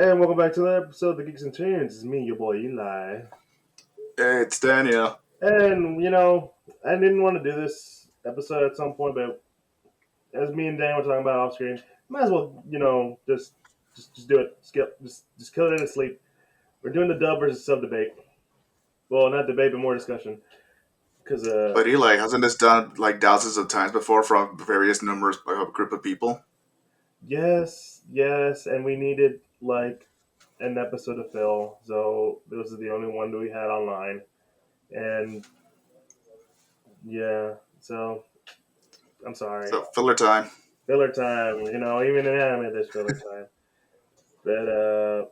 And welcome back to another episode of the Geek Centurions. It's me, your boy Eli. Hey, it's Daniel. And, I didn't want to do this episode at some point, but as me and Dan were talking about off screen, might as well, just do it. Skip, just kill it in its sleep. We're doing the dub versus sub debate. Well, not debate, but more discussion. Because, But Eli, hasn't this done like thousands of times before from various numbers group of people? yes, and we needed, an episode to fill. So, this is the only one that we had online. And, yeah, so, I'm sorry. So filler time. Filler time, even in anime there's filler time. But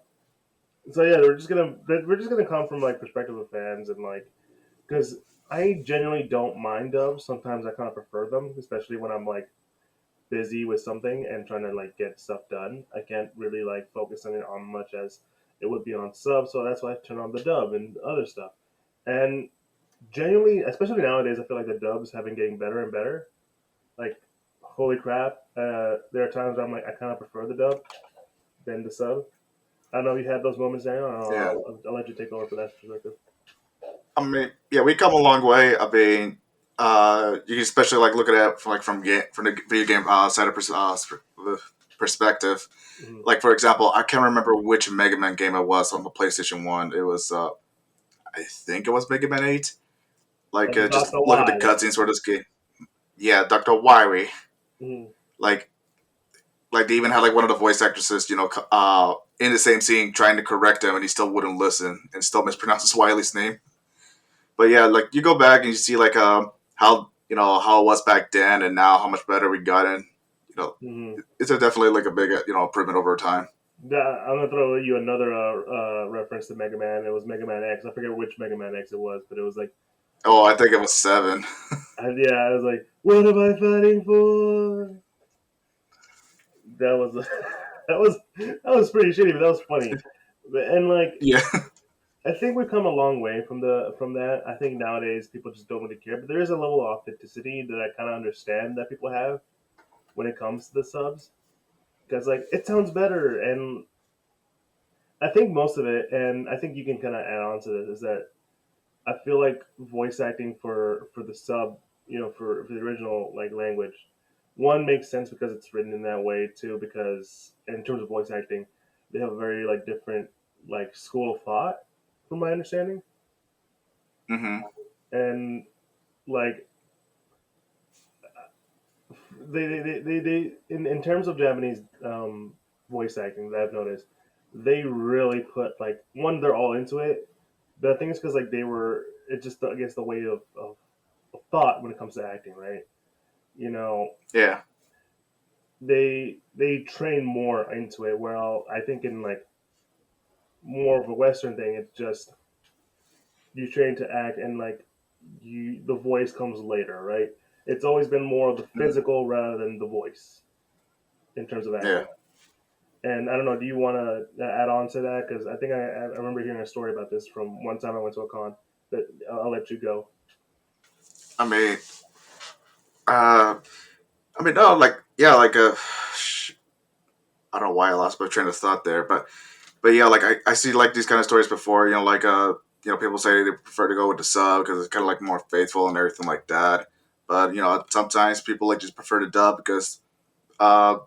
so yeah, we're just gonna come from like perspective of fans and like because I genuinely don't mind dubs. Sometimes I kind of prefer them, especially when I'm like busy with something and trying to like get stuff done. I can't really like focus on it on much as it would be on sub, so that's why I turn on the dub and other stuff. And genuinely, especially nowadays, I feel like the dubs have been getting better and better. Like, holy crap! There are times where I'm like, I kind of prefer the dub than the sub. I don't know if you had those moments, Daniel. I don't know. Yeah. I'll let you take over for that perspective. I mean, yeah, we come a long way. I mean, you can especially like look at it from the video game side of perspective. Mm-hmm. Like for example, I can't remember which Mega Man game it was on the PlayStation One. It was, I think it was Mega Man 8. Like, Like just Doctor look at Y. the cutscenes for this game. Yeah, Doctor Wiry. Mm-hmm. Like they even had like one of the voice actresses, in the same scene trying to correct him, and he still wouldn't listen and still mispronounces Wiley's name. But yeah, like you go back and you see like how how it was back then and now how much better we gotten. You know, Mm-hmm. it's a definitely like a big improvement over time. Yeah, I'm gonna throw you another reference to Mega Man. It was Mega Man X. I forget which Mega Man X it was, but it was like, Oh, I think it was 7. yeah, I was like, what am I fighting for? That was that was pretty shitty, but that was funny. And like, Yeah. I think we've come a long way from that. I think nowadays people just don't really care, but there is a level of authenticity that I kind of understand that people have when it comes to the subs because like it sounds better, and I think most of it, and I think you can kind of add on to this is that I feel like voice acting for the sub, for the original like language, one makes sense because it's written in that way. Two, because in terms of voice acting, they have a very like different like school of thought, from my understanding, Hmm. and like they in terms of Japanese voice acting that I've noticed, they really put like one, they're all into it. But I think it's because like they were it's just I guess the way of thought when it comes to acting, right? You know, Yeah. they train more into it. Well, I think in like more of a Western thing, it's just you train to act and like you the voice comes later, right? It's always been more of the Hmm. physical rather than the voice in terms of Yeah. acting. And I don't know, do you want to add on to that? Because I think I remember hearing a story about this from one time I went to a con. But I'll let you go. I mean, uh, no, like yeah, like I don't know why I lost my train of thought there, but yeah, like I see like these kind of stories before. Like people say they prefer to go with the sub because it's kind of like more faithful and everything like that. But sometimes people like just prefer to dub because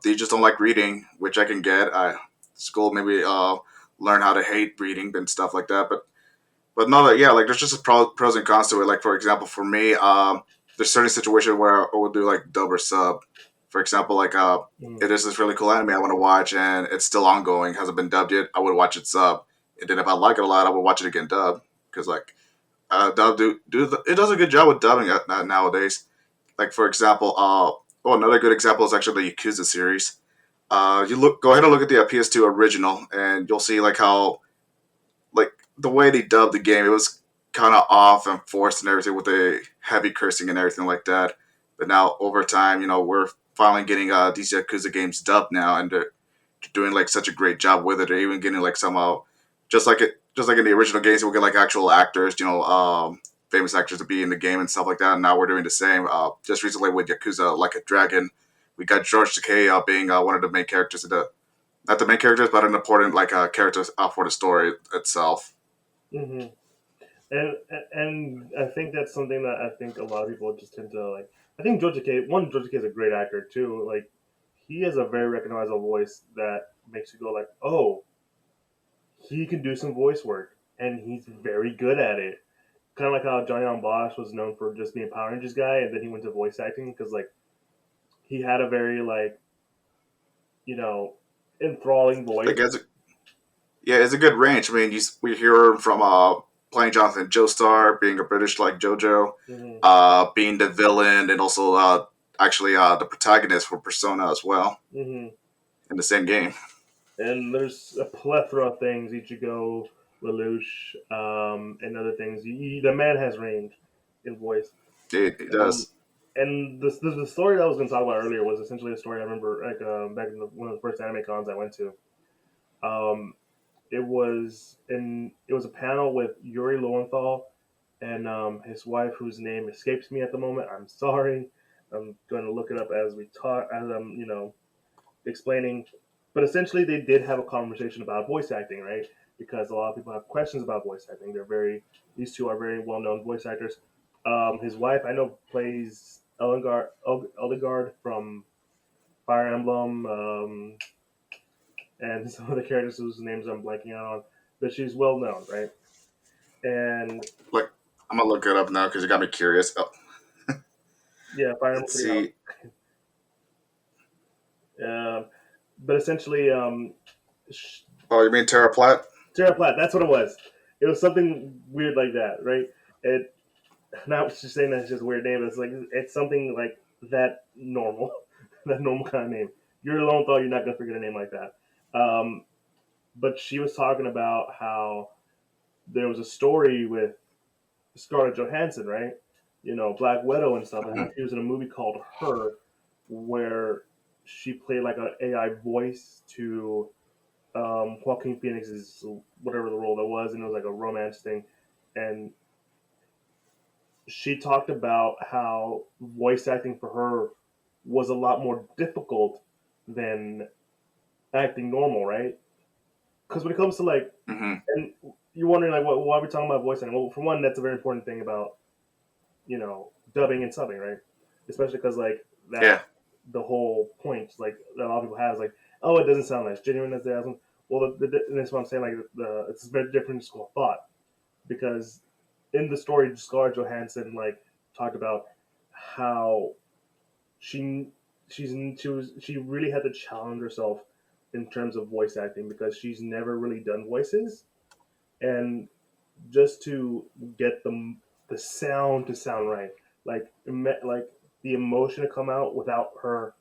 they just don't like reading, which I can get. I school maybe learn how to hate reading and stuff like that. But no, that yeah, like there's just pros and cons to it. Like for example, for me, there's certain situations where I would do like dub or sub. For example, like Mm, if there's this really cool anime I want to watch and it's still ongoing, hasn't been dubbed yet, I would watch it sub. And then if I like it a lot, I would watch it again dub because like dub it does a good job with dubbing nowadays. Like for example, another good example is actually the Yakuza series. Go ahead and look at the PS2 original, and you'll see like how like the way they dubbed the game, it was kind of off and forced and everything with the heavy cursing and everything like that. But now over time, we're finally getting these Yakuza games dubbed now, and they're doing like such a great job with it. They're even getting like somehow just like in the original games, we'll get like actual actors, famous actors to be in the game and stuff like that. And now we're doing the same. Just recently with Yakuza Like a Dragon, we got George Takei being one of the main characters of the not the main characters, but an important like character for the story itself. hmm and I think that's something that I think a lot of people just tend to like. I think Georgia K is a great actor too. Like he has a very recognizable voice that makes you go like, oh, he can do some voice work, and he's very good at it. Kind of like how Johnny on Bosch was known for just being a Power Rangers guy, and then he went to voice acting because like he had a very like you know enthralling voice. Like yeah, it's a good range. I mean, we hear him from playing Jonathan Joestar, being a British like JoJo, hmm being the villain, and also actually the protagonist for Persona as well hmm in the same game. And there's a plethora of things: Ichigo, Lelouch, and other things. The man has range in voice. It And does. the story that I was going to talk about earlier was essentially a story I remember like back in one of the first anime cons I went to. Um, it was a panel with Yuri Lowenthal and his wife, whose name escapes me at the moment. I'm sorry. I'm going to look it up as we talk, as I'm explaining. But essentially, they did have a conversation about voice acting, right? Because a lot of people have questions about voice acting. These two are very well known voice actors. His wife, I know, plays Eldegard from Fire Emblem, and some of the characters whose names I'm blanking out on, but she's well known, right? And Like, I'm gonna look it up now because you got me curious. Oh, yeah, Fire Emblem let's Three Houses. see. But essentially, Oh, you mean Terra Platt? Terra Platt, that's what it was. It was something weird like that, right? It not just saying that's just a weird name. It's like it's something like that normal, that normal kind of name. You're alone thought you're not gonna forget a name like that. Um, but she was talking about how there was a story with Scarlett Johansson, right? Black Widow and stuff, and how Mhm. she was in a movie called Her, where she played like an AI voice to Joaquin Phoenix's whatever the role that was, and it was like a romance thing. And she talked about how voice acting for her was a lot more difficult than acting normal, right? Because when it comes to like, Mhm. and you're wondering like, why are we talking about voice acting? Well, for one, that's a very important thing about dubbing and subbing, right? Especially because like that's Yeah. the whole point. Like that a lot of people have is like, oh, it doesn't sound as genuine as it has. Well, and that's what I'm saying. Like it's a very different school of thought because in the story, Scarlett Johansson like talked about how she she really had to challenge herself in terms of voice acting because she's never really done voices and just to get the sound to sound right, like the emotion to come out without her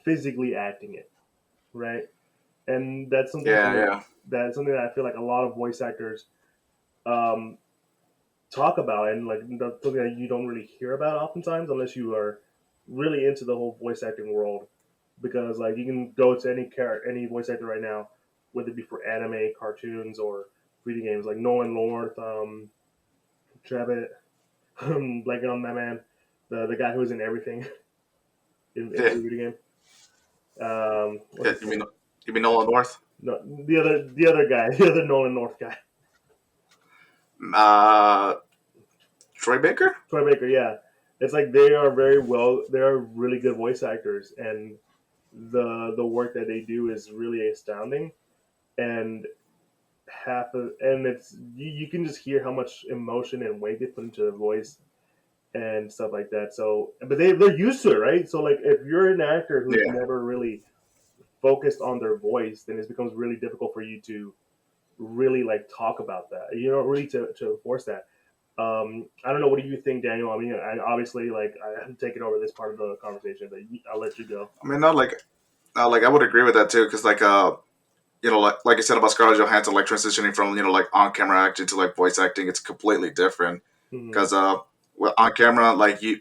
physically acting it, right? And Yeah. Yeah. that's something that I feel like a lot of voice actors um, talk about, and like that's something that you don't really hear about oftentimes unless you are really into the whole voice acting world. Because like you can go to any voice actor right now, whether it be for anime, cartoons, or video games, like Nolan North, Trevitt, blanking on that man, the guy who was in everything in Yeah. every video game. What's Yeah. his name? You mean Nolan North? No, the other guy, the other Nolan North guy, Uh, Troy Baker. Troy Baker. Yeah, it's like they are very well. They are really good voice actors, and the work that they do is really astounding. And it's you can just hear how much emotion and weight they put into their voice and stuff like that. So, but they're used to it, right? So, like, if you're an actor who's Yeah. never really focused on their voice, then it becomes really difficult for you to really like talk about that. You know, really to force that. I don't know. What do you think, Daniel? I mean, I obviously like I'm taking over this part of the conversation, but I'll let you go. I mean, not like I would agree with that too, because like I said about Scarlett Johansson, like transitioning from like on camera acting to like voice acting, it's completely different. hmm Because well, on camera, like you're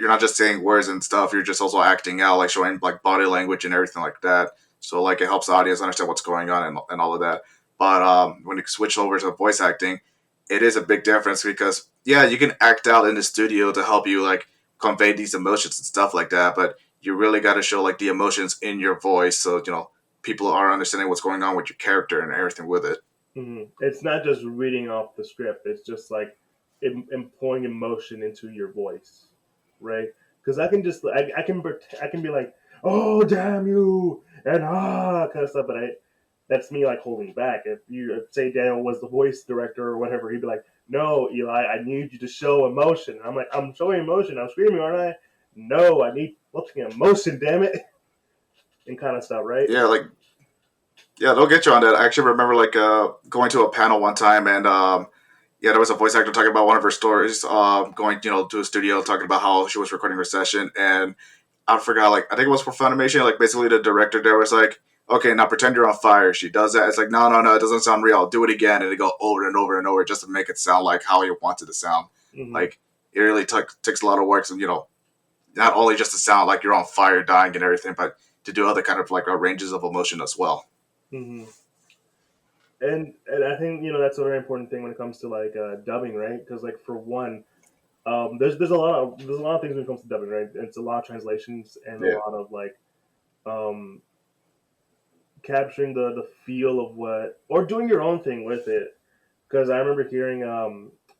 not just saying words and stuff, you're just also acting out, like showing like body language and everything like that. So like it helps the audience understand what's going on and all of that. But when you switch over to voice acting, it is a big difference because yeah, you can act out in the studio to help you like convey these emotions and stuff like that, but you really got to show like the emotions in your voice, so people are understanding what's going on with your character and everything with it. It's not just reading off the script. It's just like employing emotion into your voice, right? Because I can be like, oh damn you, and kind of stuff, but that's me like holding back. If you say Daniel was the voice director or whatever, he'd be like, no, Eli, I need you to show emotion. I'm like, I'm showing emotion. I'm screaming, aren't I? No, I need fucking emotion, damn it, and kind of stuff, right? Yeah, like yeah, they'll get you on that. I actually remember like going to a panel one time, and yeah, there was a voice actor talking about one of her stories, going to a studio talking about how she was recording her session, and I forgot, like, I think it was for Funimation. Like, basically, the director there was like, okay, now pretend you're on fire. She does that. It's like, no, no, no, it doesn't sound real. Do it again. And they go over and over and over just to make it sound like how you want it to sound. Hmm. Like, it really takes a lot of work. And, not only just to sound like you're on fire dying and everything, but to do other kind of like ranges of emotion as well. Hmm. And I think that's a very important thing when it comes to like dubbing, right? Because like for one, there's a lot of things when it comes to dubbing, right? It's a lot of translations and a Yeah. lot of like um, capturing the feel of what or doing your own thing with it. Because I remember hearing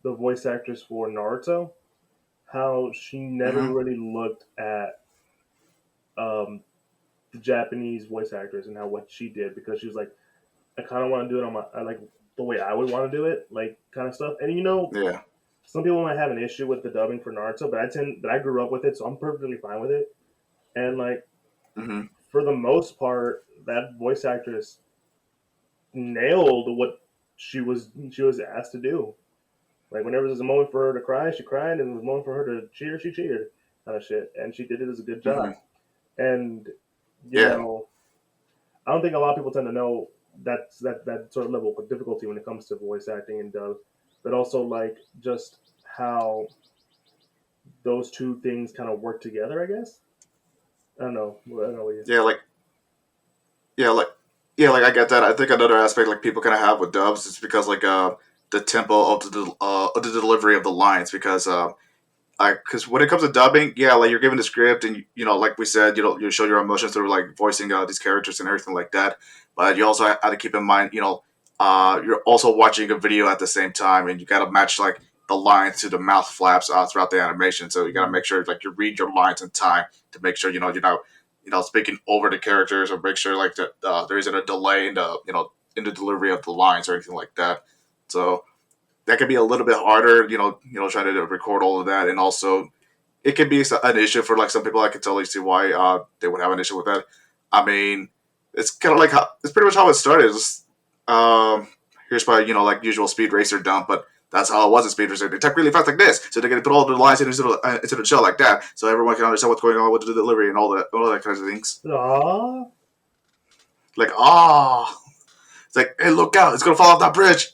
the voice actress for Naruto, how she never Mm-hmm. really looked at um, the Japanese voice actors and how what she did because she was like, I kind of want to do it on my like the way I would want to do it, like kind of stuff. And Yeah. some people might have an issue with the dubbing for Naruto, but I grew up with it, so I'm perfectly fine with it. And like Mm-hmm. for the most part, that voice actress nailed what she was asked to do. Like whenever there's a moment for her to cry, she cried, and there was a moment for her to cheer, she cheered, kind of shit. And she did it as a good Mm-hmm. job. And you Yeah. know, I don't think a lot of people tend to know that sort of level of difficulty when it comes to voice acting and dub, but also like just how those two things kind of work together. I guess I don't know. I don't know what you. Yeah. Yeah, like like I get that. I think another aspect like people kind of have with dubs is because like the tempo of the delivery of the lines because because when it comes to dubbing, yeah, like you're given the script and like we said, you show your emotions through like voicing these characters and everything like that. But you also have to keep in mind, you're also watching a video at the same time, and you got to match like the lines to the mouth flaps throughout the animation. So you got to Mm, make sure like you read your lines in time to make sure you're not speaking over the characters or make sure like that there isn't a delay in the in the delivery of the lines or anything like that. So that can be a little bit harder, trying to record all of that, and also it can be an issue for like some people. I can totally see why they would have an issue with that. I mean, it's kind of like it's pretty much how it started. Um, here's my like usual speed racer dump, but that's how it was in speed racer. They talk really fast like this, so they're gonna put all the lines into the show like that, so everyone can understand what's going on with the delivery and all that kinds of things. aw. Like it's like hey, look out, it's gonna fall off that bridge.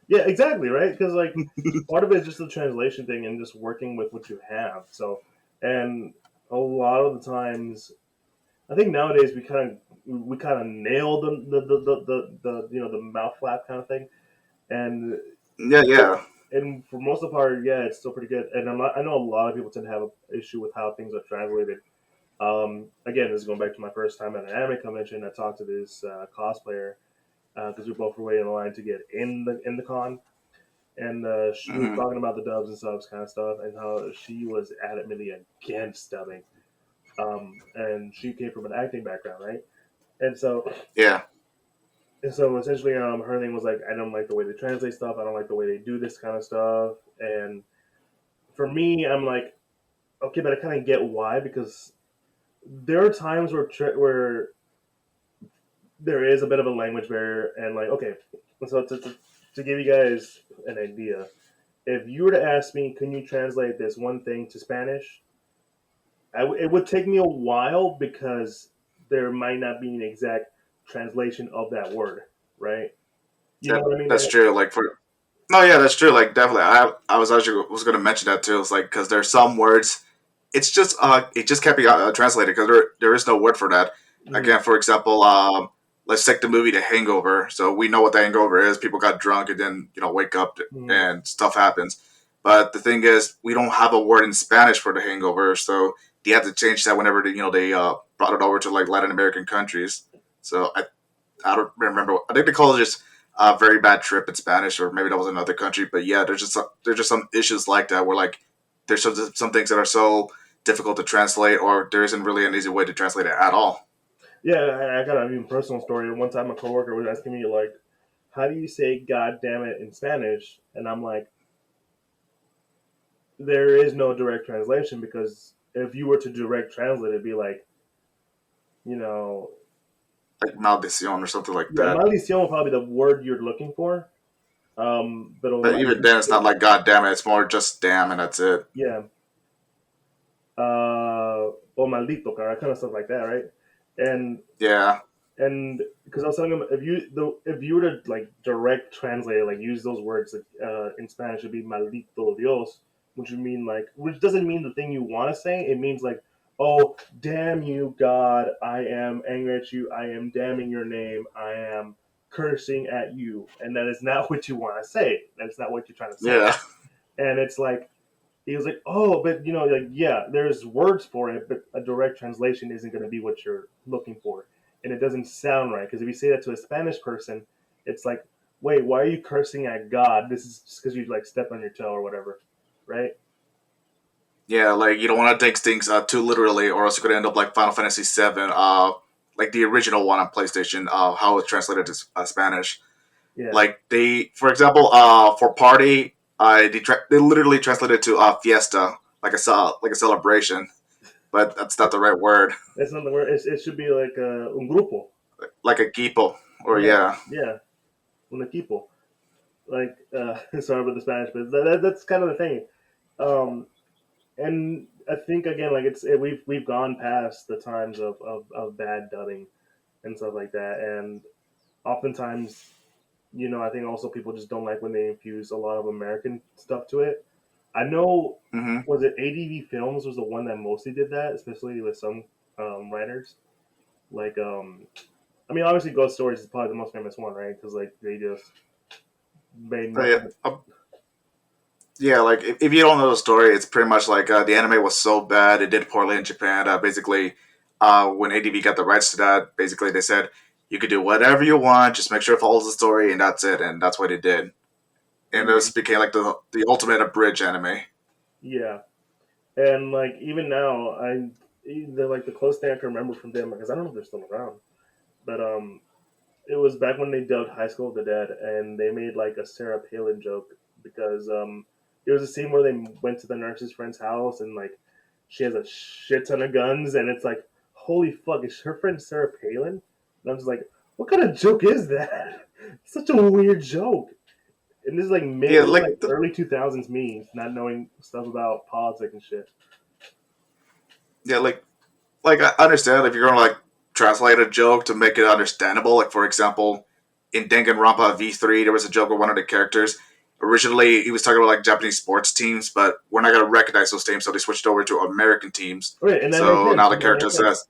Yeah, exactly, right? Because like part of it is just the translation thing and just working with what you have. So, and a lot of the times, I think nowadays we kind of nail the mouth flap kind of thing, and Yeah, yeah. and for most of the part, yeah, it's still pretty good. And I know a lot of people tend to have an issue with how things are translated. Again, this is going back to my first time at an anime convention. I talked to this cosplayer because we both were waiting in line to get in the con, and we were Hmm. talking about the dubs and subs kind of stuff, and how she was adamantly against dubbing. And she came from an acting background, right? And so, Yeah. essentially, her thing was like, I don't like the way they translate stuff. I don't like the way they do this kind of stuff. And for me, I'm like, okay, but I kind of get why because there are times where there is a bit of a language barrier, and like, okay, so to give you guys an idea, if you were to ask me, can you translate this one thing to Spanish? It would take me a while because there might not be an exact translation of that word, right? You know That what I mean? that's true. Like for no, yeah, that's true. Like definitely, I was going to mention that too. It's like because there's some words, it just can't be translated because there is no word for that. Mm, Again, for example, let's take the movie The Hangover. So we know what the hangover is. People got drunk and then wake up mm, and stuff happens. But the thing is, we don't have a word in Spanish for the hangover, so they had to change that whenever they brought it over to like Latin American countries. So I don't remember. I think they call it just a very bad trip in Spanish, or maybe that was another country. But yeah, there's just some issues like that where like there's some things that are so difficult to translate, or there isn't really an easy way to translate it at all. Yeah, I got a even personal story. One time, a coworker was asking me like, "How do you say God damn it in Spanish?" And I'm like, "There is no direct translation because if you were to direct translate, it'd be like, you know, Like maldición or something like yeah, that. maldición will probably be the word you're looking for. But But like, even then, it's not like God damn it. It's more just damn, and that's it. yeah, or maldito, kind of stuff like that, right? And Yeah, and because I was telling him if you were to like direct translate it, like use those words like, in Spanish, it'd be maldito Dios, which would mean like which doesn't mean the thing you want to say. It means like, oh damn you God, I am angry at you. I am damning your name. I am cursing at you, and that is not what you want to say. That's not what you're trying to say. yeah, And it's like he was like, oh, but like, yeah, there's words for it, but a direct translation isn't going to be what you're looking for, and it doesn't sound right because if you say that to a Spanish person, it's like, wait, why are you cursing at God? This is just because you like stepped on your toe or whatever, right? yeah. Like you don't want to take things too literally, or else you're gonna end up like Final Fantasy VII, like the original one on PlayStation, how it's translated to Spanish. Yeah, Like for example, for party, they literally translated to fiesta, like like a celebration, but that's not the right word. that's not the word. It should be like un grupo. Like a gipo, or Yeah, yeah, yeah, un equipo. Like, sorry about the Spanish, but that's kind of the thing. Um, and I think again, like we've gone past the times of bad dubbing and stuff like that. And oftentimes, I think also people just don't like when they infuse a lot of American stuff to it. I know, hmm was it ADV Films was the one that mostly did that, especially with some writers. Like, I mean, obviously, Ghost Stories is probably the most famous one, right? Because like they just made yeah, nothing. yeah. Like if you don't know the story, it's pretty much like the anime was so bad it did poorly in Japan. Basically, when ADV got the rights to that, basically they said you could do whatever you want, just make sure it follows the story, and that's it. And that's what it did. And this Mhm. became like the ultimate abridged anime. Yeah, and like even now, they're like the closest thing I can remember from them because I don't know if they're still around, but it was back when they dubbed High School of the Dead, and they made like a Sarah Palin joke because there was a scene where they went to the nurse's friend's house and like she has a shit ton of guns, and it's like, holy fuck, is her friend Sarah Palin? And I'm just like, what kind of joke is that? It's such a weird joke. And this is like Yeah, this is like like early 2000s me not knowing stuff about politics and shit. yeah, like I understand if you're gonna like translate a joke to make it understandable. Like for example, in Danganronpa V3, there was a joke where one of the characters originally he was talking about like Japanese sports teams, but we're not gonna recognize those teams, so they switched over to American teams. Okay, and that makes So sense. now the And that character makes sense. says,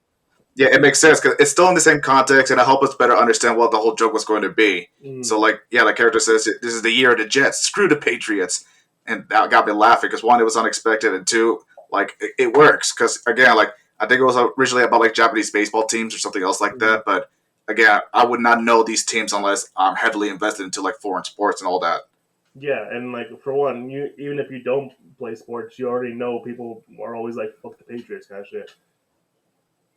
"Yeah, it makes sense because it's still in the same context, and it helps us better understand what the whole joke was going to be." So Mm, like, yeah, the character says, "This is the year of the Jets. Screw the Patriots," and that got me laughing because one, it was unexpected, and two, like it works because again, like I think it was originally about like Japanese baseball teams or something else like mhm. that. But again, I would not know these teams unless I'm heavily invested into like foreign sports and all that. Yeah, and like for one, you even if you don't play sports, you already know people are always like "fuck the Patriots" kind of shit.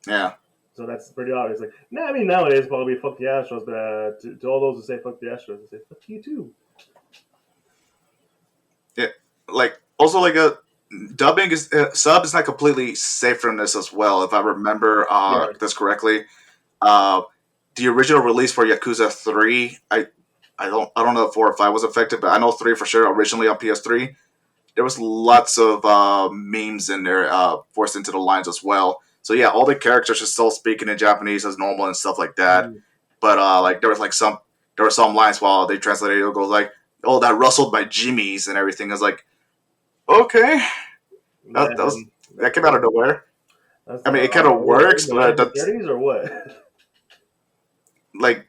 Yeah, So that's pretty obvious. Like, nah, I mean nowadays probably "fuck the Astros," but to all those who say "fuck the Astros," they say "fuck you too." yeah. Like also like a dubbing is sub is not completely safe from this as well. If I remember Yeah, this correctly, uh, the original release for Yakuza 3, I don't know if 4 or 5 was affected, but I know 3 for sure. Originally on PS3, there was lots of memes in there forced into the lines as well. So yeah, all the characters are still speaking in Japanese as normal and stuff like that. mm, But like there were some lines while they translated it goes like, "Oh, that rustled my jimmies" and everything. I was like, okay, man, that that's came out of nowhere. that's I mean, it kind of are we in works, the but that's 1930s or what? like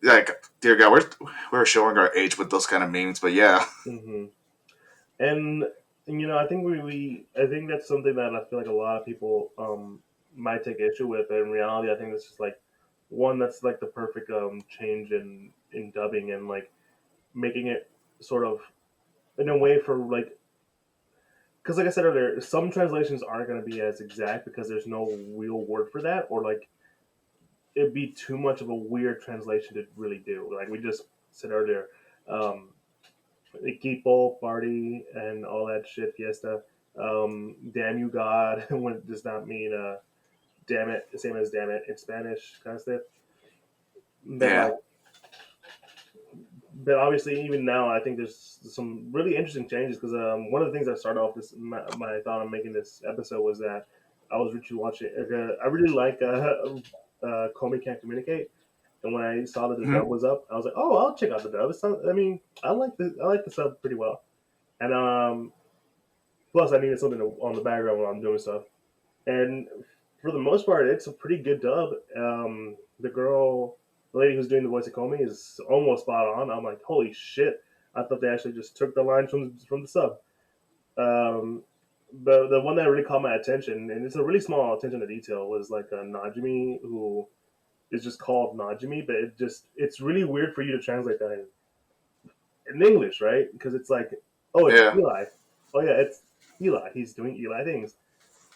like dear God, we're showing our age with those kind of memes. But yeah, hmm And I think I think that's something that I feel like a lot of people might take issue with. But in reality, I think it's just like one that's like the perfect change in dubbing and like making it sort of in a way for like because like I said earlier, some translations aren't going to be as exact because there's no real word for that, or like it'd be too much of a weird translation to really do. Like we just said earlier, um, equipo, party, and all that shit, fiesta. Damn you, God, when it does not mean damn it, same as damn it in Spanish, kind of stuff. But Yeah. like, but obviously, even now, I think there's some really interesting changes because one of the things that started off my thought on making this episode was that I was really watching. I really like Comey Can't Communicate, and when I saw that the Hmm. dub was up, I was like, oh, I'll check out the dub. It's not, I mean, I like the sub pretty well, and plus I needed something on the background while I'm doing stuff, and for the most part, it's a pretty good dub. The lady who's doing the voice of Comey is almost spot on. I'm like, holy shit! I thought they actually just took the line from the sub. Um, but the one that really caught my attention, and it's a really small attention to detail, was like a Najimi who is just called Najimi, but it's really weird for you to translate that in English, right? Because it's like, oh, it's Yeah. Eli. Oh yeah, it's Eli. He's doing Eli things,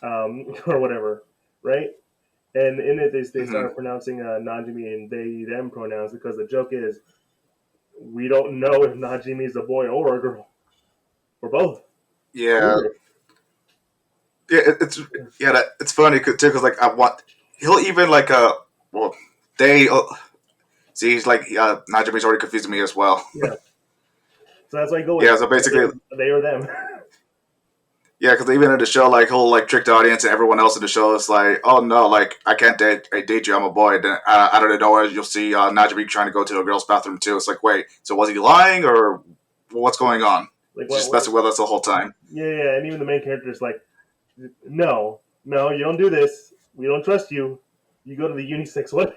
or whatever, right? And in it, they Hmm. started pronouncing Najimi and they them pronouns because the joke is we don't know if Najimi is a boy or a girl or both. Yeah. Weird. Yeah. It's yeah. It's funny too because like I want he'll even like well they see he's like Najimi's already confusing me as well. Yeah. So that's why I go with Yeah. So basically, they or them. yeah, because even in the show, like he'll like trick the audience and everyone else in the show is like, oh no, like I date you, I'm a boy. Then out of nowhere, you'll see Najimi trying to go to a girl's bathroom too. It's like, wait, so was he lying or what's going on? Like He's just messing with us the whole time. yeah, yeah, and even the main character is like, no, no, you don't do this. We don't trust you. You go to the unisex one.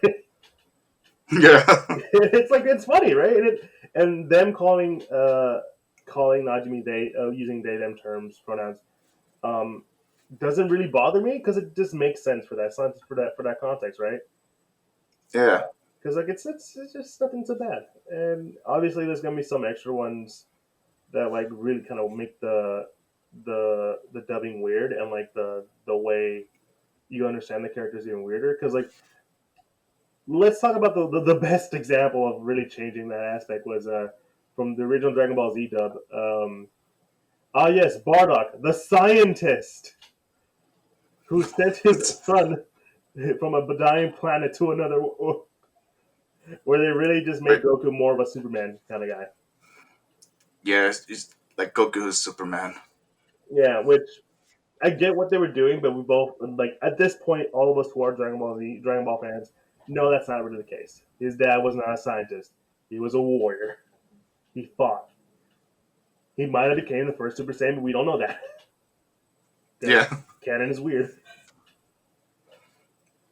Yeah, It's like it's funny, right? And them calling Najimi they using they them terms pronouns um, doesn't really bother me because it just makes sense for that for that context, right? yeah, Because like it's just nothing so bad, and obviously there's gonna be some extra ones that like really kind of make the dubbing weird and like the way you understand the characters even weirder. Because like let's talk about the best example of really changing that aspect was from the original Dragon Ball Z dub. Yes, Bardock, the scientist who sent his son from a dying planet to another, where they really just made right. Goku more of a Superman kind of guy. Yeah, he's like Goku's Superman. Yeah, which I get what they were doing, but we both like at this point, all of us who are Dragon Ball Z, Dragon Ball fans, know that's not really the case. His dad was not a scientist; he was a warrior. He fought. He might have became the first Super Saiyan, but we don't know that because Yeah, canon is weird.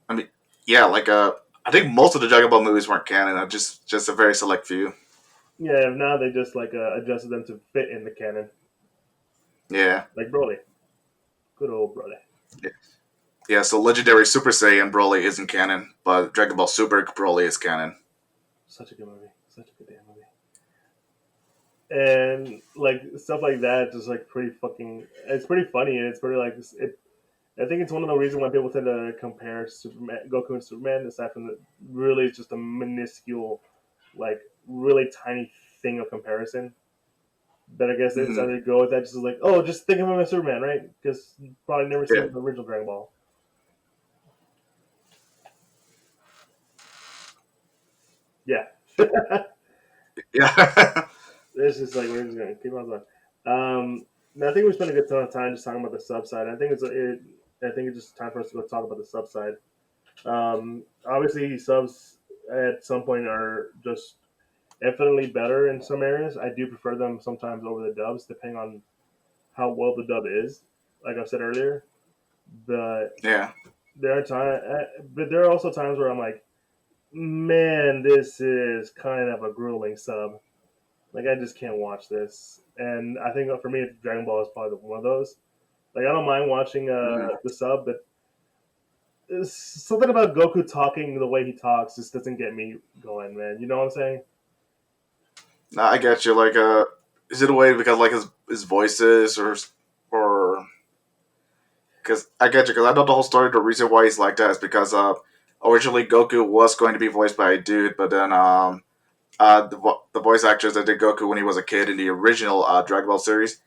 I mean, yeah, like I think most of the Dragon Ball movies weren't canon. Just a very select few. Yeah, now they just like adjusted them to fit in the canon, Yeah. like Broly, good old Broly. Yeah, so Legendary Super Saiyan Broly isn't canon, but Dragon Ball Super Broly is canon. Such a good movie, such a good damn movie. And like stuff like that, just like pretty fucking. It's pretty funny, and it's pretty like it. I think it's one of the reasons why people tend to compare Superman, Goku, and Superman. Aside from the really, it's just a minuscule, like really tiny thing of comparison. But I guess they Hmm. decided to go with that, just like, oh, just think of him as Superman, right? Because you probably never Yeah, seen the original Dragon Ball. Yeah, yeah, it's just like we're just gonna keep on going. I think we spent a good ton of time just talking about the sub side. I think it's just time for us to go talk about the sub side. Obviously, subs at some point are just infinitely better in some areas. I do prefer them sometimes over the dubs, depending on how well the dub is. Like I said earlier, but yeah, there are times, but there are also times where I'm like, man, this is kind of a grueling sub. Like I just can't watch this. And I think for me, Dragon Ball is probably one of those. Like I don't mind watching hmm, the sub, but something about Goku talking the way he talks just doesn't get me going, man. You know what I'm saying? Nah, I get you. Like, is it a way because like his voices or because I get you because I know the whole story. The reason why he's like that is because originally Goku was going to be voiced by a dude, but then the voice actress that did Goku when he was a kid in the original Dragon Ball series,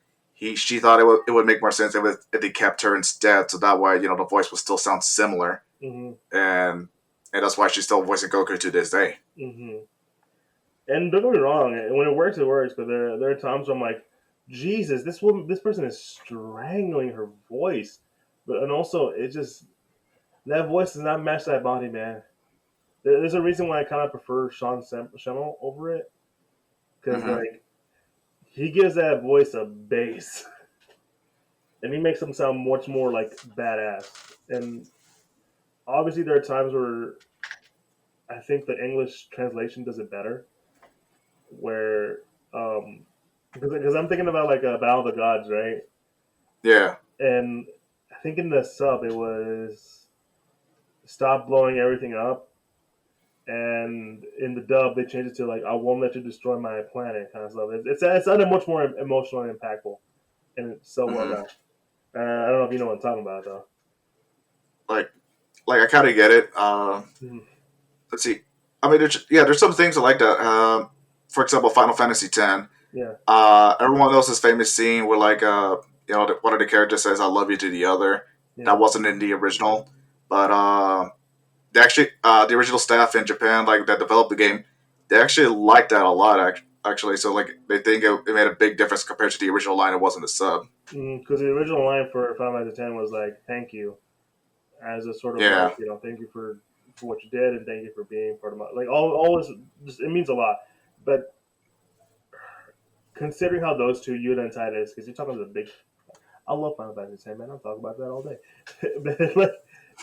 she thought it would make more sense if they kept her instead, so that way the voice would still sound similar, Hmm. and that's why she's still voicing Goku to this day. Hmm. And don't get me wrong, when it works, it works. But there are times where I'm like, Jesus, this person is strangling her voice, but and also it just that voice does not match that body, man. There's a reason why I kind of prefer Channel over it because Hmm. like he gives that voice a bass, and he makes him sound much more like badass. And obviously, there are times where I think the English translation does it better, where because I'm thinking about like a Battle of the Gods, right? Yeah, And I think in the sub it was stop blowing everything up, and in the dub they changed it to like I won't let you destroy my planet kind of stuff. It's sounded much more emotional and impactful, and it's so well hmm done. I don't know if you know what I'm talking about though. like I kind of get it. Mhm. Let's see. I mean, there's some things I like that. For example, Final Fantasy X. Yeah, Everyone knows this famous scene where like one of the characters says "I love you" to the other. yeah. That wasn't in the original, but the original staff in Japan like that developed the game, they actually liked that a lot. Actually, so like they think it made a big difference compared to the original line. It wasn't a sub. Because the original line for Final Fantasy X was like "Thank you," as a sort of like Yeah, thank you for what you did and thank you for being part of my like all this. Just, it means a lot, but considering how those two, Yuta and Titus, because you're talking about the big. I love Final Fantasy X, man. I'll talk about that all day. But like,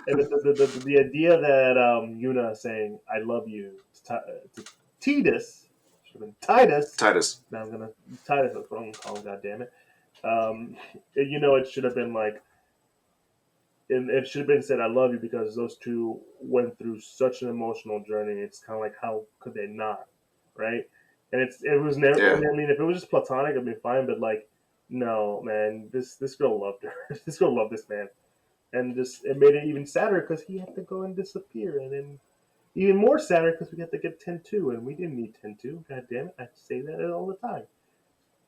and the idea that Yuna saying "I love you" to Titus should have been Titus. Titus. Now I'm gonna Titus. That's what I'm gonna call him. God damn it. It should have been like it should have been said "I love you" because those two went through such an emotional journey. It's kind of like how could they not, right? And it was never. Yeah. I mean, if it was just platonic, it'd be fine. But like, no, man, this girl loved her. This girl loved this man, and just it made it even sadder because he had to go and disappear, and then even more sadder because we had to get 10-2, and we didn't need 10-2. God damn it, I say that all the time.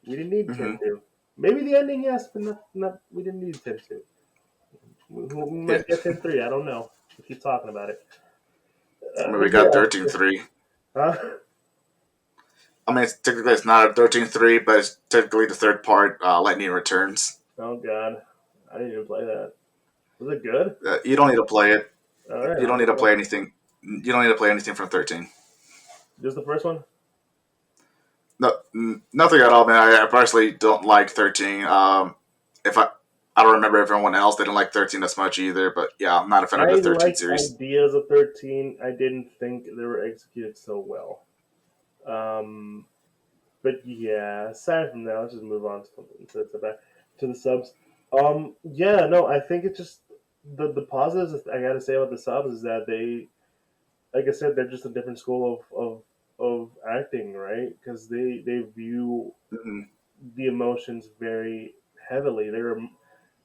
We didn't need Hmm. 10-2. Maybe the ending, yes, but not. We didn't need 10-2. We Yeah. might get 10-3. I don't know. We keep talking about it. I mean, But we got yeah. 13-3. Huh? I mean, technically it's not a 13-3, but it's technically the third part. Lightning Returns. Oh, God. I didn't even play that. Was it good? You don't need to play it. All right. You don't I'll need to play play it. anything. You don't need to play anything from 13. Just the first one? No, nothing at all, man. I personally don't like 13. If I don't remember if everyone else didn't like 13 as much either, but yeah, I'm not a fan of the I 13 liked series. ideas of 13. I didn't think they were executed so well. Um, but yeah, aside from that, let's just move on to the subs. Yeah, no, I think it's just the positives I gotta say about the subs is that they, like I said, they're just a different school of acting, right? Because they view Hmm. the emotions very heavily. They're,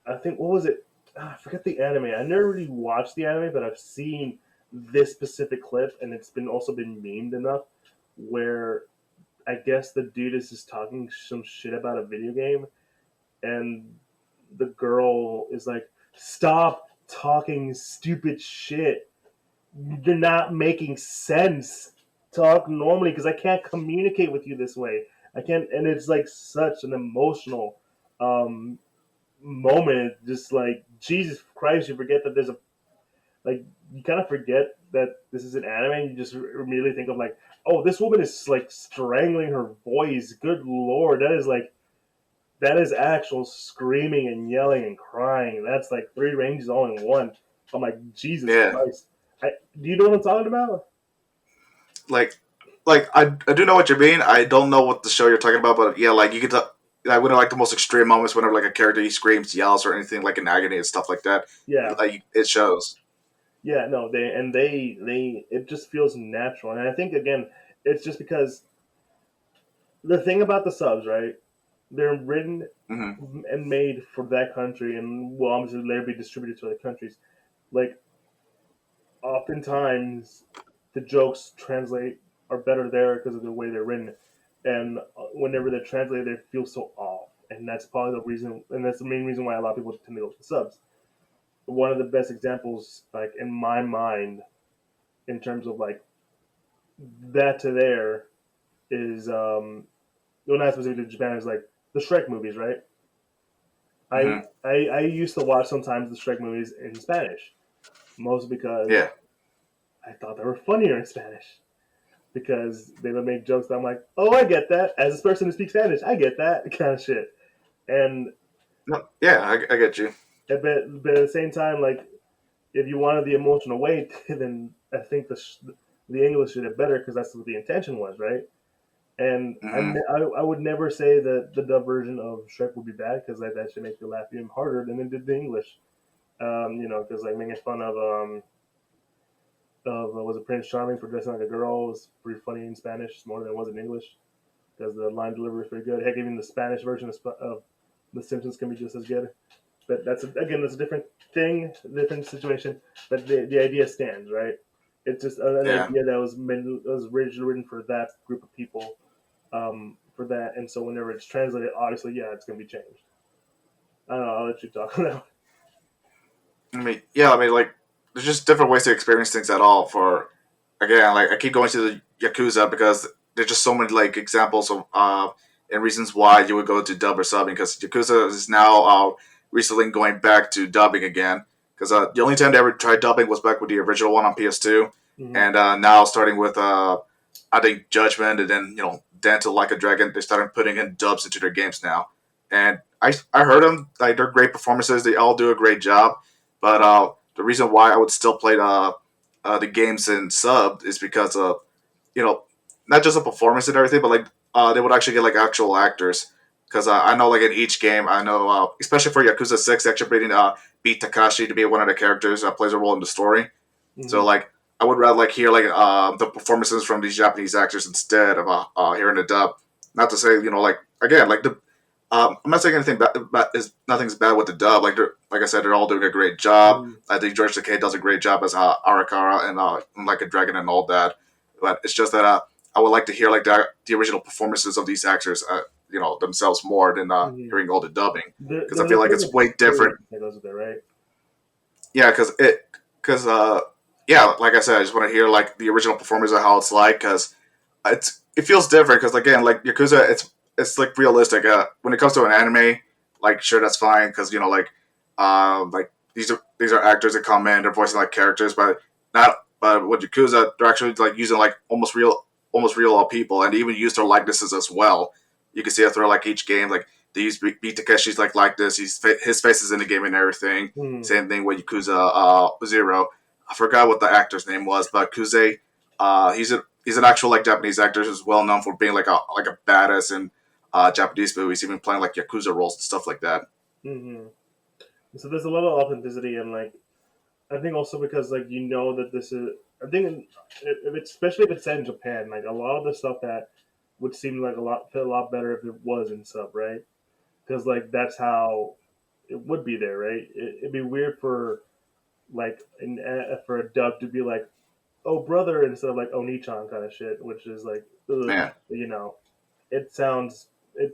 I think, what was it? I forget the anime. I never really watched the anime, but I've seen this specific clip, and it's been also been memed enough where I guess the dude is just talking some shit about a video game, and the girl is like, "Stop talking stupid shit. You're not making sense. Talk normally, because I can't communicate with you this way. I can't." And it's like such an emotional um, moment. Just like Jesus Christ, you forget that there's a like you kind of forget that this is an anime. And you just immediately think of like, oh, this woman is like strangling her voice. Good lord, that is actual screaming and yelling and crying. That's like three ranges all in one. I'm like, Jesus Yeah, Christ. Do you know what I'm talking about? like, I do know what you mean. I don't know what the show you're talking about, but yeah, like you could. I wouldn't like the most extreme moments whenever like a character he screams, yells, or anything like in agony and stuff like that. Yeah. Like it shows. Yeah, no, they it just feels natural, and I think again, it's just because the thing about the subs, right? They're written Hmm. and made for that country, and will obviously later be distributed to other countries. Like oftentimes, the jokes translate are better there because of the way they're written, and whenever they're translated, they feel so off, and that's probably the reason, and that's the main reason why a lot of people tend to go to subs. One of the best examples, like in my mind, in terms of like that to there, is well, not specifically to Japan, is like the Shrek movies, right? I, Hmm. I used to watch sometimes the Shrek movies in Spanish, mostly because Yeah. I thought they were funnier in Spanish. Because they would make jokes that I'm like, oh, I get that. As a person who speaks Spanish, I get that kind of shit. And No, yeah, I get you. but at the same time, like if you wanted the emotional weight, then I think the English did it better because that's what the intention was, right? And Hmm. I would never say that the dub version of Shrek would be bad because that should make you laugh even harder than it did the English. Because like making fun of was it Prince Charming for dressing like a girl was pretty funny in Spanish more than it was in English because the line delivery is pretty good. Heck, even the Spanish version of The Simpsons can be just as good. But again, that's a different thing, different situation. But the idea stands, right? It's just an Yeah. idea that was originally written for that group of people, for that, and so whenever it's translated, obviously, yeah, it's gonna be changed. I don't know. I'll let you talk now. I mean, yeah, I mean, like, there's just different ways to experience things at all. For again, like, I keep going to the Yakuza because there's just so many like examples of and reasons why you would go to dub or subbing. Because Yakuza is now recently going back to dubbing again. Because the only time they ever tried dubbing was back with the original one on PS2, Mm-hmm. and now starting with I think Judgment, and then Dan to Like a Dragon, they started putting in dubs into their games now. And I heard them, like, they're great performances. They all do a great job, but the reason why I would still play the games in sub is because of you know not just the performance and everything, but like they would actually get like actual actors. Because I know, like, in each game, I know, especially for Yakuza 6, actually bringing Beat Takashi to be one of the characters that plays a role in the story. So, Mm-hmm. like, I would rather like hear like the performances from these Japanese actors instead of hearing the dub. Not to say, like, again, like, the I'm not saying anything bad, is nothing's bad with the dub. Like I said, they're all doing a great job. Mm-hmm. I think George Takei does a great job as Arakara and Like a Dragon and all that. But it's just that I would like to hear like the original performances of these actors, themselves more than Mm-hmm. hearing all the dubbing, because I There's feel a like certain it's way different. experience that goes with it, right? Yeah, because yeah, like I said, I just want to hear like the original performance of how it's like, because it feels different. Because again, like Yakuza, it's like realistic. When it comes to an anime, like, sure, that's fine, because like these are actors that come in, they're voicing like characters, but not. But with Yakuza, they're actually like using like almost real people, and they even use their likenesses as well. You can see it through like each game, like they use Beat Takeshi's like this. His face is in the game and everything. Mm-hmm. Same thing with Yakuza Zero. I forgot what the actor's name was, but Kuze, he's an actual like Japanese actor who's well known for being like a badass in Japanese movies, even playing like Yakuza roles and stuff like that. Mm-hmm. So there's a lot of authenticity and like I think also because like that this is I think if it's especially if it's set in Japan, like a lot of the stuff that would seem like a lot fit a lot better if it was in sub, right? Because like that's how it would be there, right? It'd be weird for like for a dub to be like, "Oh brother," instead of like "Oni-chan" kind of shit, which is like, ugh, Yeah. you know, it sounds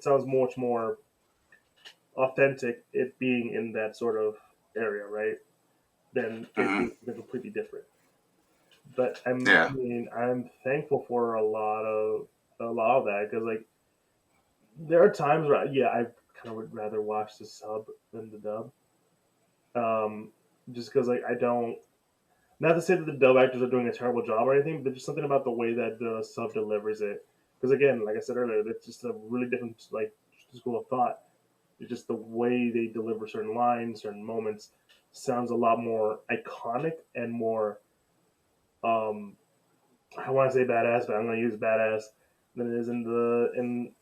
much more authentic it being in that sort of area, right? Than it Hmm. being completely different. But I Yeah. mean, I'm thankful for a lot of that because like there are times where yeah, I kind of would rather watch the sub than the dub. Um, just because like I don't. Not to say that the dub actors are doing a terrible job or anything, but just something about the way that the sub delivers it. Because again, like I said earlier, it's just a really different like school of thought. It's just the way they deliver certain lines, certain moments sounds a lot more iconic and more I want to say badass, but I'm going to use badass than it is in the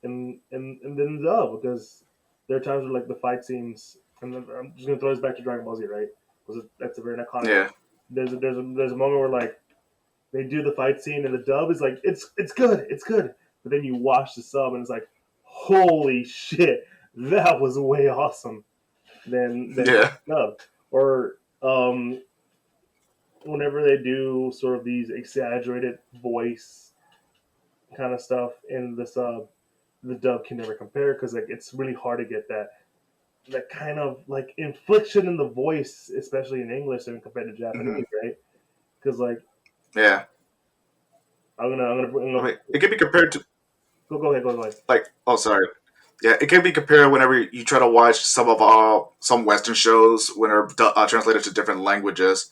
in the dub because there are times where like the fight scenes, and I'm just going to throw this back to Dragon Ball Z, right? Because that's a very iconic one. Yeah. there's a moment where like they do the fight scene and the dub is like it's good, it's good, but then you watch the sub and it's like holy shit, that was way awesome than Yeah. dub. Or whenever they do sort of these exaggerated voice kind of stuff in the sub, the dub can never compare because like it's really hard to get that kind of like inflection in the voice, especially in English and compared to Hmm. Japanese, right? Because like Yeah. I'm I gonna mean, it can be compared to go ahead. like. Oh, sorry. Yeah, it can be compared whenever you try to watch some Western shows when they're translated to different languages.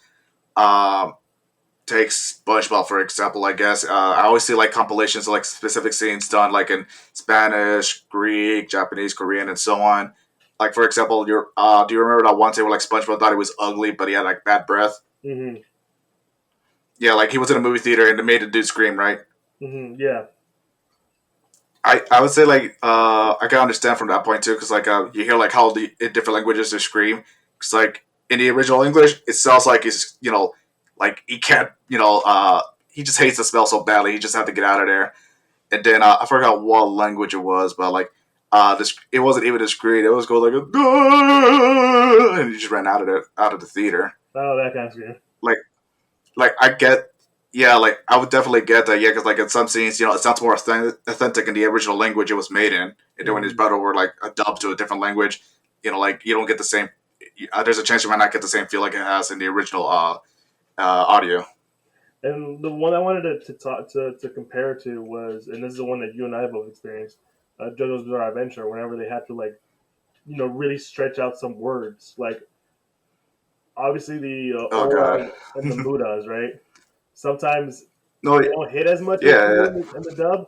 Um, take SpongeBob for example. I guess I always see like compilations of like specific scenes done like in Spanish, Greek, Japanese, Korean, and so on. Like for example, do you remember that one scene where like SpongeBob thought he was ugly, but he had like bad breath? Mm-hmm. Yeah, like he was in a movie theater and it made the dude scream, right? Mm-hmm. Yeah. I would say like I can understand from that point too because like you hear like how in different languages they scream because like in the original English it sounds like he's like he can't he just hates the smell so badly he just had to get out of there and then I forgot what language it was but like this it wasn't even a scream it was going like a and he just ran out of the theater Oh, that kind of scream. like like I get, yeah, like I would definitely get that, yeah, because like in some scenes, it sounds more authentic in the original language it was made in, and then when his Mm-hmm. brother were like a dub to a different language, like you don't get the same. There's a chance you might not get the same feel like it has in the original audio. And the one I wanted to talk to compare to was, and this is the one that you and I both experienced, JoJo's Bizarre Adventure. Whenever they had to like, really stretch out some words, like obviously the Oh god, auras and the mudas, right? Sometimes no, they don't hit as much as they yeah, do in the dub,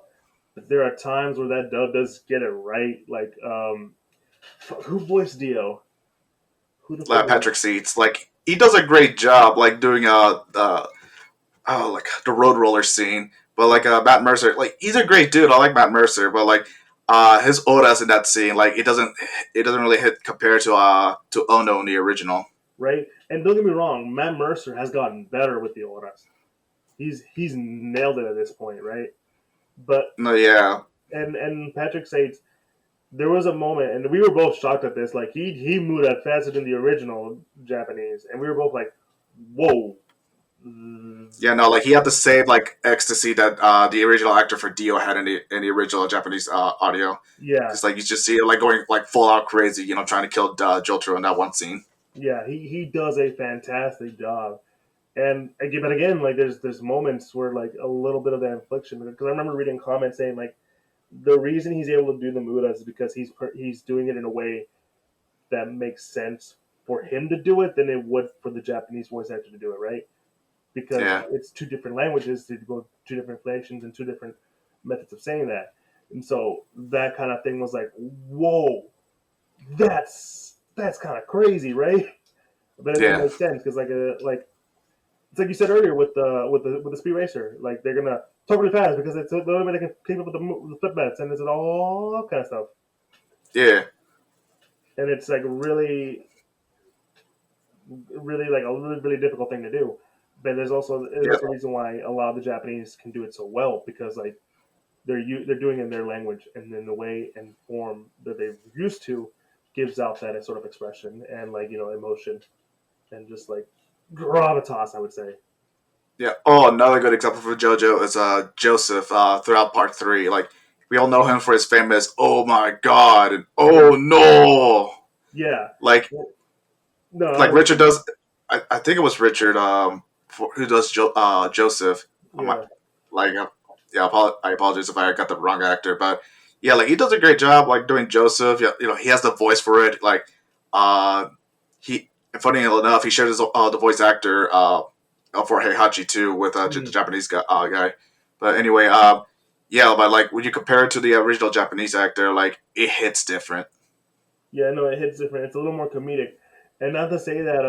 but there are times where that dub does get it right. Like, who voiced Dio? Who the fuck was Patrick Seats, like he does a great job, like doing like the road roller scene. But like Matt Mercer, like he's a great dude. I like Matt Mercer, but like his auras in that scene, like it doesn't really hit compared to Ono in the original. right? And don't get me wrong, Matt Mercer has gotten better with the auras. He's nailed it at this point, right? But No, yeah, and Patrick Sates, there was a moment, and we were both shocked at this. Like he moved that faster than the original Japanese, and we were both like, "Whoa!" yeah. No, like he had the same like ecstasy that the original actor for Dio had in the original Japanese audio. Yeah, Because like you just see it like going like full out crazy, trying to kill Jotaro in that one scene. yeah, he does a fantastic job. And again, but again, like there's moments where like a little bit of that infliction, because I remember reading comments saying like the reason he's able to do the mudas is because he's doing it in a way that makes sense for him to do it than it would for the Japanese voice actor to do it, right? Because Yeah, it's two different languages, to go two different inflections and two different methods of saying that. And so that kind of thing was like, whoa, that's kind of crazy, right? But it yeah, makes sense because like it's like you said earlier with the speed racer, like they're gonna talk really fast because it's the only way they can keep up with the flip bets and it's all kind of stuff. yeah, And it's like really like a really difficult thing to do. But yeah, there's a reason why a lot of the Japanese can do it so well because like they're doing it in their language and then the way and form that they're used to gives out that sort of expression and like emotion and just like gravitas, I would say. yeah. Oh, another good example for JoJo is Joseph throughout part three. Like we all know him for his famous "Oh my God" and "Oh no." Yeah. Like No, I like was Richard does. I think it was Richard who does Joseph. I'm yeah. like yeah. I apologize if I got the wrong actor, but yeah, like he does a great job like doing Joseph. Yeah, he has the voice for it. Like uh, he funny enough, he shared his the voice actor for Heihachi too with the Mhm. Japanese guy. But anyway, yeah, but like when you compare it to the original Japanese actor, like it hits different. Yeah, no, it hits different. It's a little more comedic. And not to say that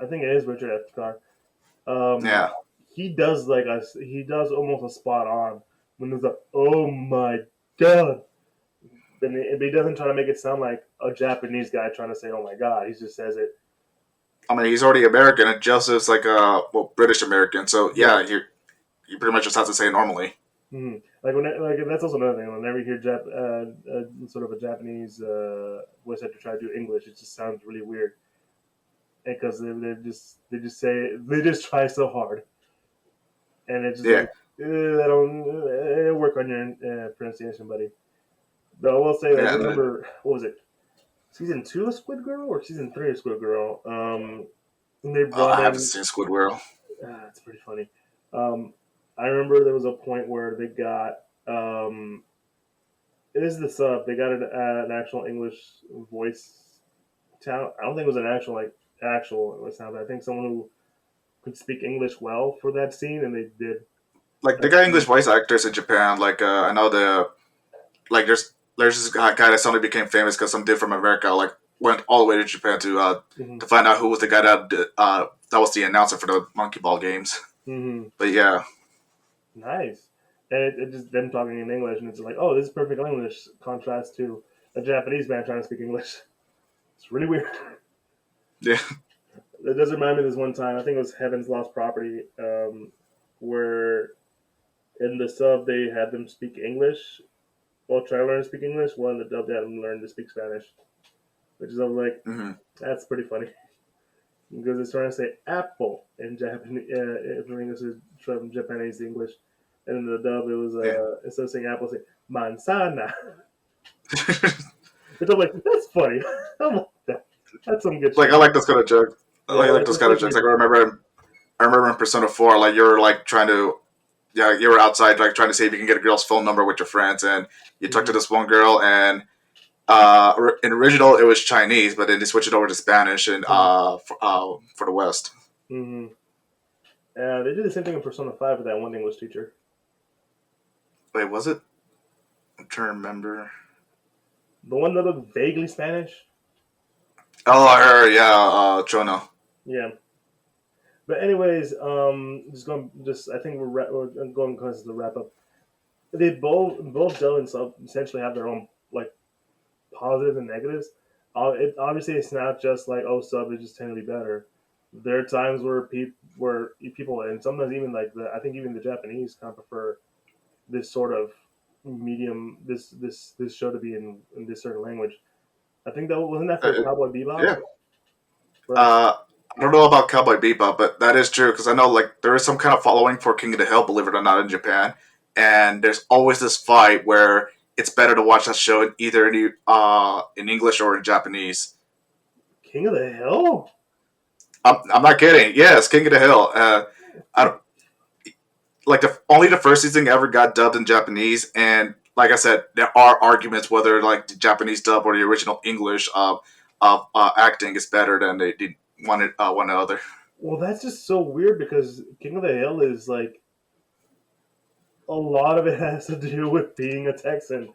I think it is Richard Epcar. Um Yeah, he does almost a spot on when there's a oh my god. But he doesn't try to make it sound like a Japanese guy trying to say oh my god. He just says it I mean, he's already American, and Joseph's like British American. So Yeah. yeah, you pretty much just have to say it normally. Like like that's also another thing. Whenever you hear sort of a Japanese voice actor try to do English, it just sounds really weird because they just try so hard, and it's just Yeah, like I don't work on your pronunciation, buddy. But I will say, like, yeah. And then, remember what was it? Season 2 of Squid Girl or season 3 of Squid Girl? They brought I haven't in. seen Squidward. It's pretty funny. Um, I remember there was a point where they got it is the sub. They got an actual English voice talent. I don't think it was an actual sound. I think someone who could speak English well for that scene, and they did Like they that got English scene. voice actors in Japan. Like I know like there's this guy that suddenly became famous because some dude from America like went all the way to Japan Hmm. to find out who was the guy that was the announcer for the Monkey Ball games. Hmm. But yeah, Nice. And it just them talking in English, and it's like, oh, this is perfect English contrast to a Japanese man trying to speak English. It's really weird. yeah, It does remind me of this one time. I think it was Heaven's Lost Property, where in the sub they had them speak English while trying to learn to speak English. While in the dub they had them learn to speak Spanish, which is I was like, hmm that's pretty funny because it's trying to say apple in Japanese. From English from Japanese to English, and in the dub it was yeah. instead of saying apple, say manzana. Which I'm like, that's funny. I like that. That's some good Like shit. I like those kind of jokes. Yeah, I like like those kind of especially jokes. Like I remember in Persona 4, like you were like trying to, yeah, you were outside like trying to see if you can get a girl's phone number with your friends, and you talked to mm-hmm, this one girl, and in original it was Chinese, but then they switched it over to Spanish, and for the West. mm-hmm. They did the same thing in Persona 5 with that one English teacher. Wait, was it? I'm trying to remember. The one that looked vaguely Spanish. Oh, her, yeah, Chono. Yeah. But anyways, just I think we're going close to the wrap up. They both Dell and Sub essentially have their own like positives and negatives. Obviously it's not just like oh Sub is just tend to be better. There are times where people and sometimes even like I think even the Japanese kind of prefer this sort of medium this show to be in this certain language. I think that wasn't that for Uh, Cowboy Bebop, yeah. right? Uh, I don't know about Cowboy Bebop, but that is true because I know like there is some kind of following for King of the Hill, believe it or not, in Japan, and there's always this fight where it's better to watch that show in English or in Japanese. King of the Hill. I'm not kidding. Yes, King of the Hill. I don't, like only the first season ever got dubbed in Japanese, and like I said, there are arguments whether like the Japanese dub or the original English of acting is better than they did one another. Well, that's just so weird because King of the Hill is like a lot of it has to do with being a Texan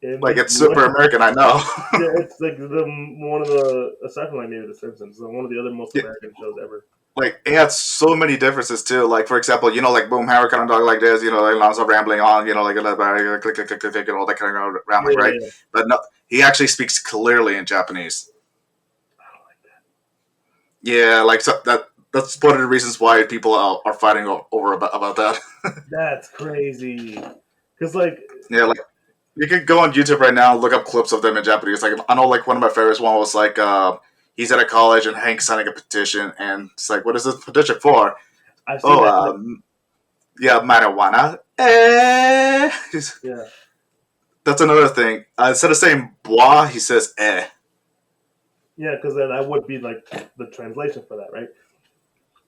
in Like the it's super U.S. American, I know. Yeah, it's like one of the aside from like maybe The Simpsons, one of the other most Yeah, American shows ever. like it had so many differences too. Like for example, like Boom Howard kind of dog like this, like Lonzo rambling on, like click click click click click and all that kind of rambling, right? Yeah, But no, he actually speaks clearly in Japanese. I don't like that. Yeah, like so that's one of the reasons why people are fighting over about that. That's crazy. Because like, Yeah, like you could go on YouTube right now and look up clips of them in Japanese. Like I know, like one of my favorites one was like he's at a college and Hank's signing a petition, and it's like, what is this petition for? I've seen Oh, that clip. yeah, marijuana. Eh. Yeah, That's another thing. Instead of saying bois, he says eh. yeah, because that would be like the translation for that, right?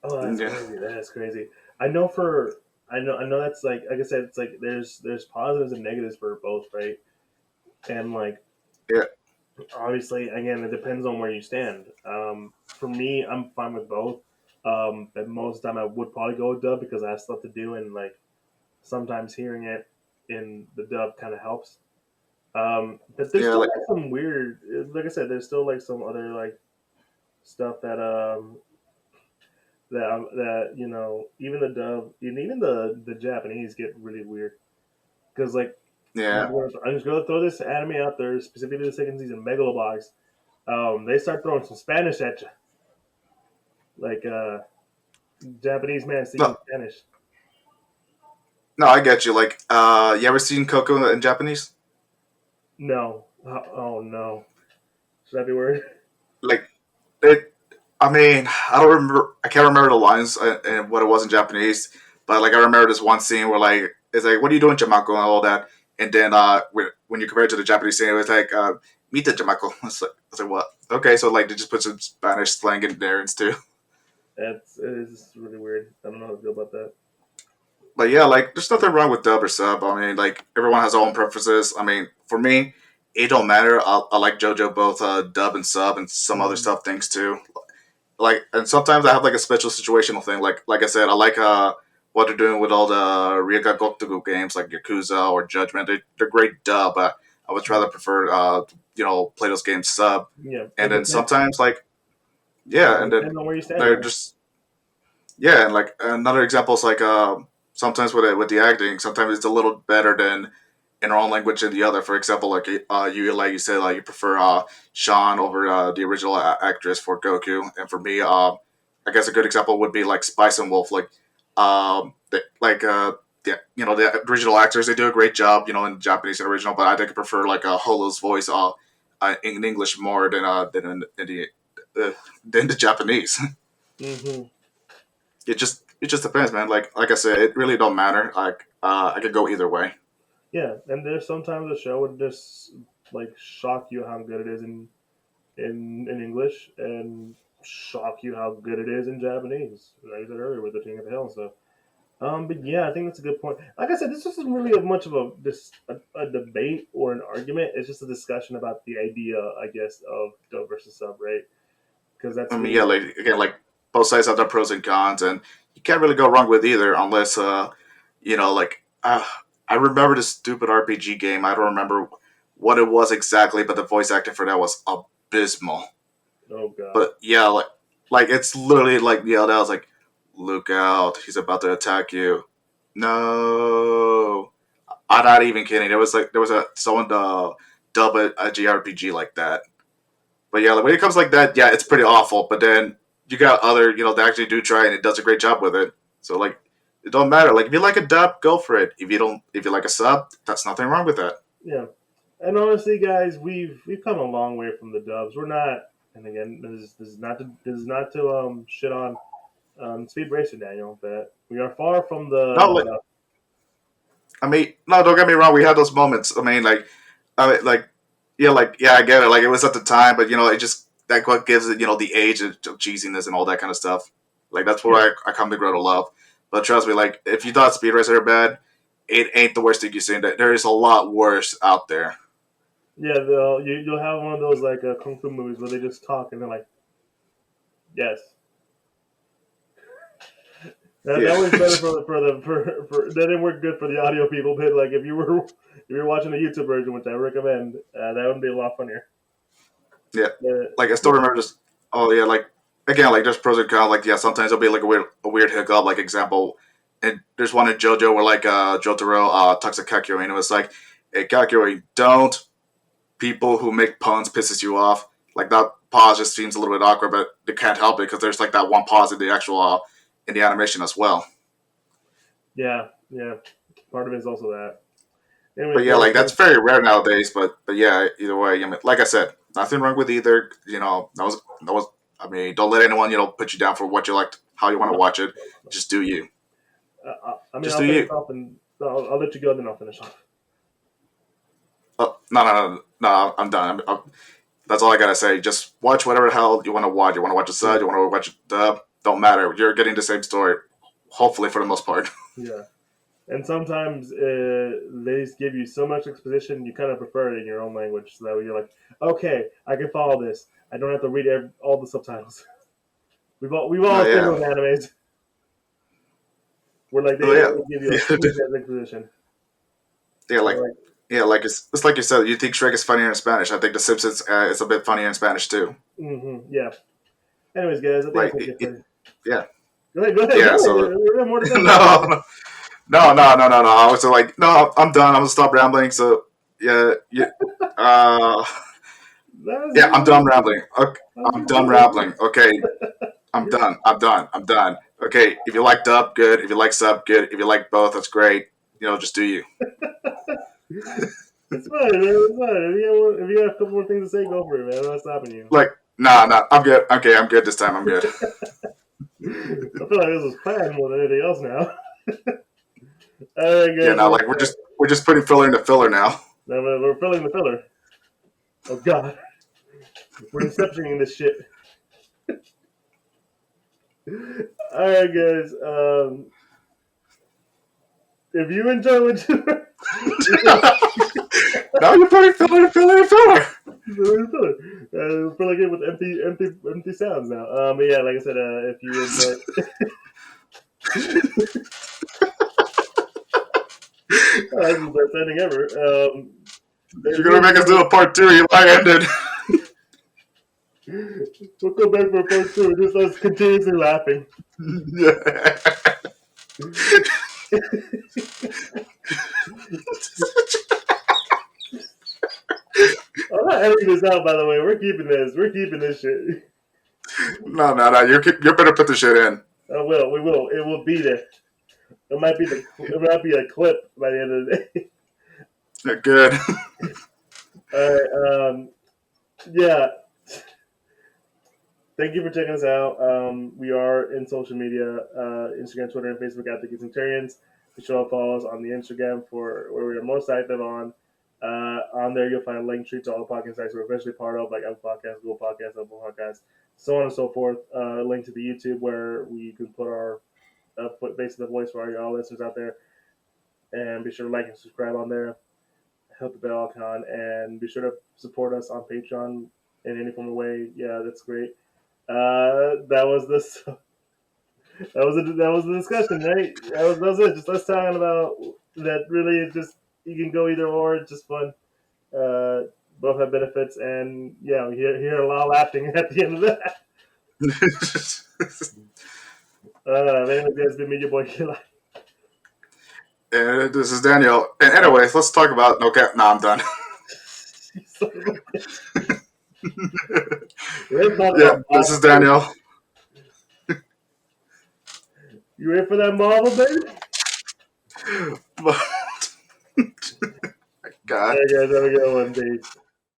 Oh, that's Yeah, crazy. That's crazy. I know for I know that's like I said, it's like there's positives and negatives for both, right? And like yeah, obviously, again, it depends on where you stand. For me, I'm fine with both. But most of the time, I would probably go with dub because I have stuff to do, and like sometimes hearing it in the dub kind of helps. But there's yeah. still Like like some weird, like I said, there's still like some other like stuff that even the dub and even the Japanese get really weird because like yeah, I'm just gonna throw this anime out there specifically the second season Megalobox. They start throwing some Spanish at you. like Japanese man speaking No, Spanish. no, I get you. Like, you ever seen Coco in Japanese? No, oh no, should that be word? Like, it. I mean, I don't remember. I can't remember the lines and what it was in Japanese, but like I remember this one scene where like it's like, "What are you doing, Jamako?" and all that. And then when you compare it to the Japanese scene, it was like, "Meet the Jamako." It's like what? Okay, so like they just put some Spanish slang in there and too. It's really weird. I don't know how to feel about that. But yeah, like there's nothing wrong with dub or sub. I mean, like everyone has their own preferences. I mean, for me, it don't matter. I like JoJo both dub and sub and some other Mm, stuff things too. Like, and sometimes I have like a special situational thing. Like I said, I like what they're doing with all the Ryuga Gotoku games like Yakuza or Judgment. They're great dub, but I would rather prefer play those games sub. yeah, And then sometimes like yeah, and then depends on where you stand they're though. just yeah, and like another example is like sometimes with the acting, sometimes it's a little better than in our own language than the other. For example, like you said, like you prefer Sean over the original actress for Goku, and for me, I guess a good example would be like Spice and Wolf. The original actors, they do a great job, in Japanese and original, but I think I prefer like Holo's voice in English more uh, than the Japanese. Hmm. It just depends, man. Like I said, it really don't matter. Like I could go either way. Yeah, and there's sometimes a show would just like shock you how good it is in English and shock you how good it is in Japanese. Like I said earlier with the King of the Hill and stuff. But yeah, I think that's a good point. Like I said, this isn't really much of a debate or an argument. It's just a discussion about the idea, I guess, of dub versus sub, right? Because I that's mean, really yeah, like again, like both sides have their pros and cons, and you can't really go wrong with either, unless like I remember this stupid RPG game. I don't remember what it was exactly, but the voice acting for that was abysmal. oh god, But yeah, like it's literally like yelled out, like, "Look out! He's about to attack you!" No, I'm not even kidding. There was a someone dub a JRPG like that. But yeah, like when it comes like that, yeah, it's pretty awful. But then you got other, that actually do try and it does a great job with it. So like, it don't matter. Like if you like a dub, go for it. If you like a sub, that's nothing wrong with that. yeah. And honestly, guys, we've come a long way from the dubs. We're not, and again, this is not to shit on Speed Racer Daniel, but we are far from No, like the I mean, no, don't get me wrong. We had those moments. Yeah, I get it. Like it was at the time, but it just like what gives it, the age of cheesiness and all that kind of stuff. Like that's yeah. what I come to grow to love. But trust me, like if you thought Speed Racer are bad, it ain't the worst thing you've seen. There is a lot worse out there. Yeah, you'll have one of those like kung fu movies where they just talk and they're like, yes, Yeah, that was better for that didn't work good for the audio people, but like if you're watching the YouTube version, which I recommend, that would be a lot funnier. yeah. Like I still Yeah, remember just. Oh yeah, like again, like there's pros and cons. Like yeah, sometimes there'll be like a weird hiccup. Like example, and there's one in JoJo where like Jotaro talks to Kakyoin and it was like, "Hey Kakyoin, don't people who make puns pisses you off." Like that pause just seems a little bit awkward, but they can't help it because there's like that one pause in the actual in the animation as well. yeah. Part of it is also that. Anyways, But yeah, guys, like that's very rare nowadays. But yeah, either way, I mean, like I said, nothing wrong with either. That was. I mean, don't let anyone put you down for what you like, how you want to no, watch it. no, no. Just do you. I mean, Just I'll do finish you. off and I'll let you go, then I'll finish off. Oh, no, no, no, no. I'm done. That's all I gotta say. Just watch whatever the hell you want to watch. You want to watch a sub. Yeah, You want to watch a dub. Don't matter. You're getting the same story. Hopefully, for the most part. yeah. And sometimes they just give you so much exposition, you kind of prefer it in your own language, so that way you're like, okay, I can follow this. I don't have to read all the subtitles. We've all No, seen yeah. those animes where like Oh, they yeah. give you a huge ass exposition. Yeah, They're like like, yeah, like it's like you said. You think Shrek is funnier in Spanish. I think The Simpsons is a bit funnier in Spanish too. yeah. Anyways, guys, I think Like that's it for. yeah, Go ahead, go ahead, go yeah. ahead. So We have more to say. Go ahead. no, no. I was like, no, I'm done. I'm gonna stop rambling. So yeah, yeah, uh, That was yeah. I'm done good. rambling. Okay, That I'm was done good. rambling. Okay, I'm done. I'm done. I'm done. Okay, if you like dub, good. If you like sub, good. If you like both, that's great. Just do you. It's fine, man. It's fine. If you have a couple more things to say, go for it, man. I'm not stopping you. Like, nah, nah. I'm good. Okay, I'm good this time. I'm good. I feel like this was planned more than anything else now. All right, Yeah, guys. now like we're just putting filler into filler now. Now we're filling the filler. Oh God, we're inceptioning this shit. All right, guys. If you enjoy what you Now you're putting filler into filler into filler. we're filling it with empty sounds now. But yeah, like I said, if you enjoy, this is the best ending ever. You're gonna make us do a part two. You might end it. We'll go back for part two. Just us continuously laughing. Yeah. I'm not editing this out, by the way. We're keeping this. We're keeping this shit. No, no, no. You better put the shit in. I will. We will. It will be there. It might be a clip by the end of the day. Yeah, good. All right. Yeah. Thank you for checking us out. We are in social media, Instagram, Twitter, and Facebook at the Geek Centurions. Be sure to follow us on the Instagram for where we are most active on. On there, you'll find a link tree to all the podcast sites we're eventually part of, like Apple Podcasts, Google Podcasts, Apple Podcasts, so on and so forth. Link to the YouTube where we can put our face of the voice for all listeners out there. And be sure to like and subscribe on there. Help the bell icon, and be sure to support us on Patreon in any form of way. Yeah, that's great. That was this. That was the discussion, right? That was it. Just us talking about that. Really, it's just you can go either or. It's just fun. Both have benefits, and yeah, we hear a lot of laughing at the end of that. Anyways, guys, it's been me, your boy Killa. And this is Daniel. And anyways, let's talk about no cap. No, I'm done. Yeah, this is Daniel. You ready for that Marvel, baby? God. Hey guys, have a good one, peace.